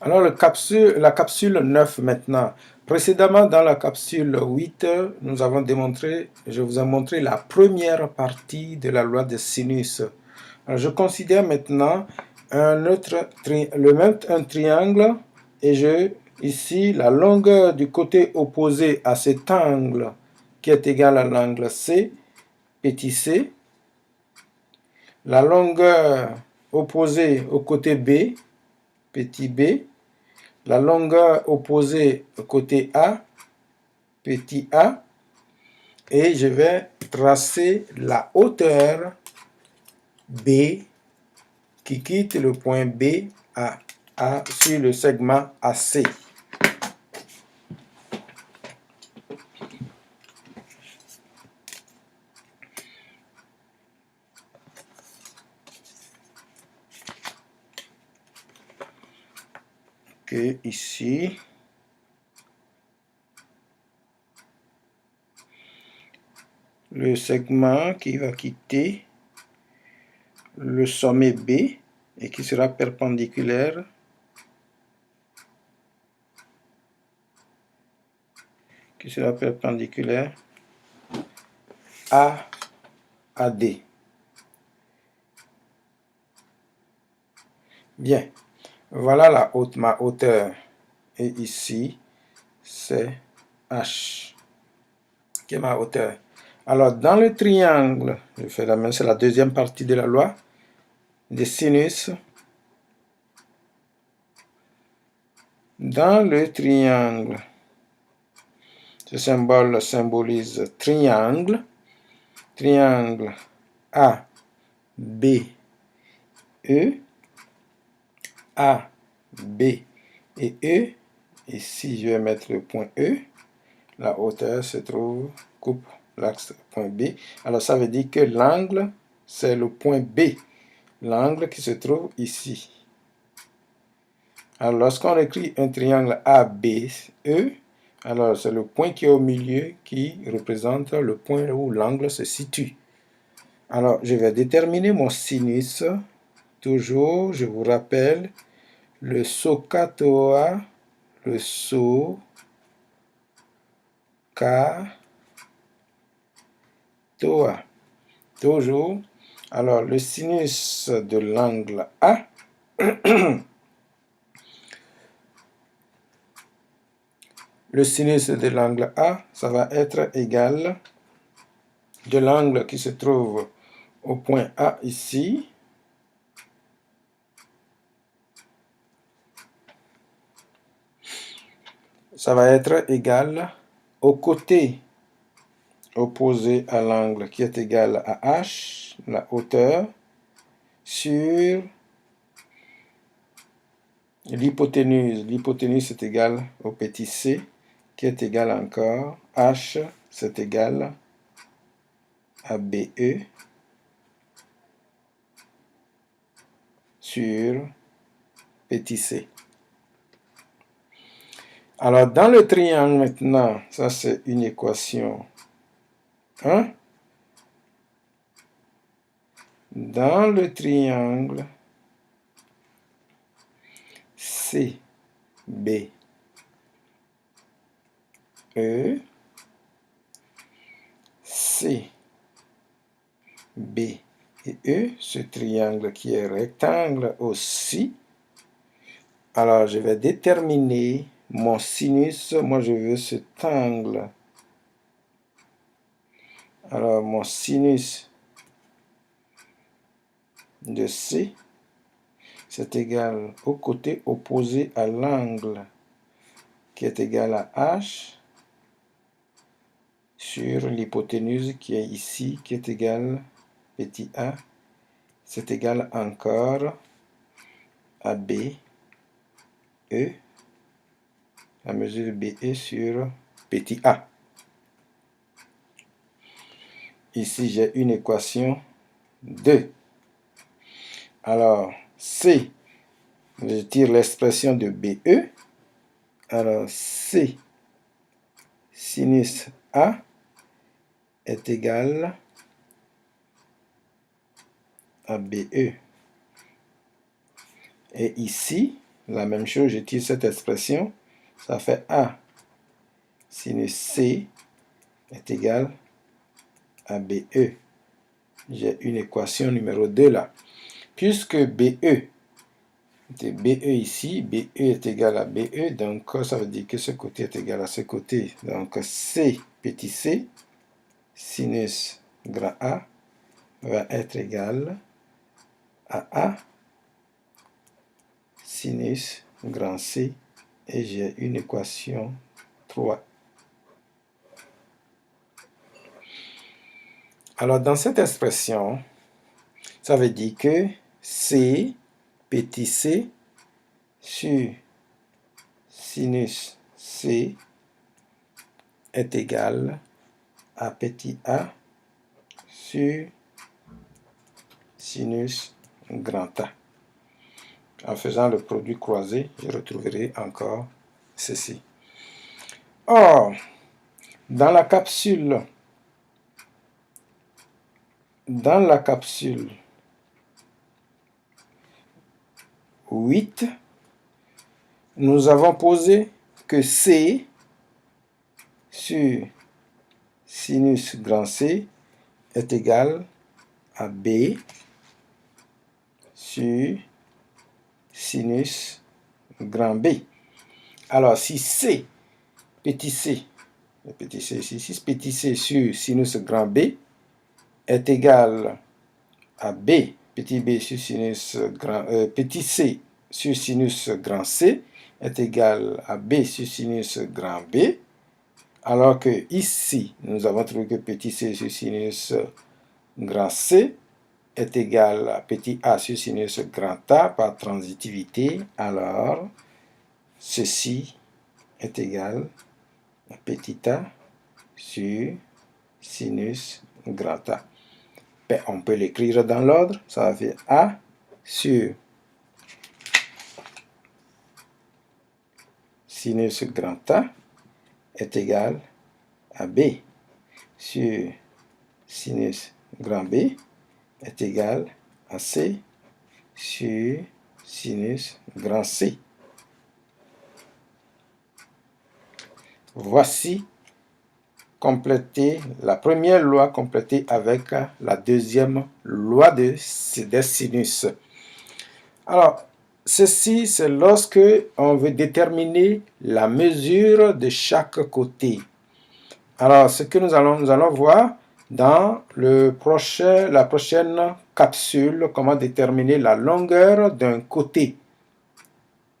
Alors, la capsule 9 maintenant. Précédemment, dans la capsule 8, je vous ai montré la première partie de la loi de sinus. Alors, je considère maintenant un triangle et ici, la longueur du côté opposé à cet angle qui est égal à l'angle C, petit c, la longueur opposée au côté B, petit b, la longueur opposée au côté A, petit a, et je vais tracer la hauteur B qui quitte le point B à A sur le segment AC. Que ici, le segment qui va quitter le sommet B et qui sera perpendiculaire à AD. Bien, voilà ma hauteur. Et ici, c'est H, qui est ma hauteur. Alors, dans le triangle, je fais la même, c'est la deuxième partie de la loi des sinus. Dans le triangle, ce symbole symbolise triangle. Triangle A, B, E. A, B et E. Ici, je vais mettre le point E. La hauteur se trouve, coupe l'axe point B. Alors, ça veut dire que l'angle, c'est le point B. L'angle qui se trouve ici. Alors, lorsqu'on écrit un triangle ABE, alors c'est le point qui est au milieu qui représente le point où l'angle se situe. Alors, je vais déterminer mon sinus. Toujours, je vous rappelle, le SOHCAHTOA, le SOHCAHTOA. Toujours. Alors, le sinus de l'angle A, le sinus de l'angle A, ça va être égal de l'angle qui se trouve au point A ici, ça va être égal au côté opposé à l'angle qui est égal à H, la hauteur, sur l'hypoténuse. L'hypoténuse est égale au petit c, qui est égal encore H, c'est égal à BE sur petit c. Alors, dans le triangle maintenant, ça c'est une équation 1. Dans le triangle CBE, CB et E, ce triangle qui est rectangle aussi. Alors, je vais déterminer mon sinus. Moi, je veux cet angle. Alors, mon sinus de C, c'est égal au côté opposé à l'angle qui est égal à H sur l'hypoténuse qui est ici, qui est égal petit a, c'est égal encore à B, E, la mesure de BE sur petit a. Ici, j'ai une équation 2. Alors, C, je tire l'expression de BE. Alors, C sinus A est égal à BE. Et ici, la même chose, j'utilise cette expression. Ça fait A sinus C est égal à BE. J'ai une équation numéro 2 là. Puisque BE, BE ici, BE est égal à BE, donc ça veut dire que ce côté est égal à ce côté. Donc C, petit c, sinus grand A, va être égal à A sinus grand C, et j'ai une équation 3. Alors, dans cette expression, ça veut dire que C, petit c, sur sinus C est égal à petit a sur sinus grand A. En faisant le produit croisé, je retrouverai encore ceci. Or, dans la capsule 8, nous avons posé que C sur sinus grand C est égal à B sur sinus grand B. Alors, si C, petit c, petit c ici, si petit c sur sinus grand B est égal à B, petit b sur sinus grand, petit c sur sinus grand C est égal à B sur sinus grand B, alors que ici, nous avons trouvé que petit c sur sinus grand C est égal à petit a sur sinus grand A par transitivité, alors ceci est égal à petit a sur sinus grand A. Ben, on peut l'écrire dans l'ordre, ça va faire A sur sinus grand A est égal à B sur sinus grand B est égal à C sur sinus grand C. Voici compléter la première loi complétée avec la deuxième loi des sinus. Alors, ceci, c'est lorsque on veut déterminer la mesure de chaque côté. Alors, ce que nous allons voir dans la prochaine capsule, comment déterminer la longueur d'un côté.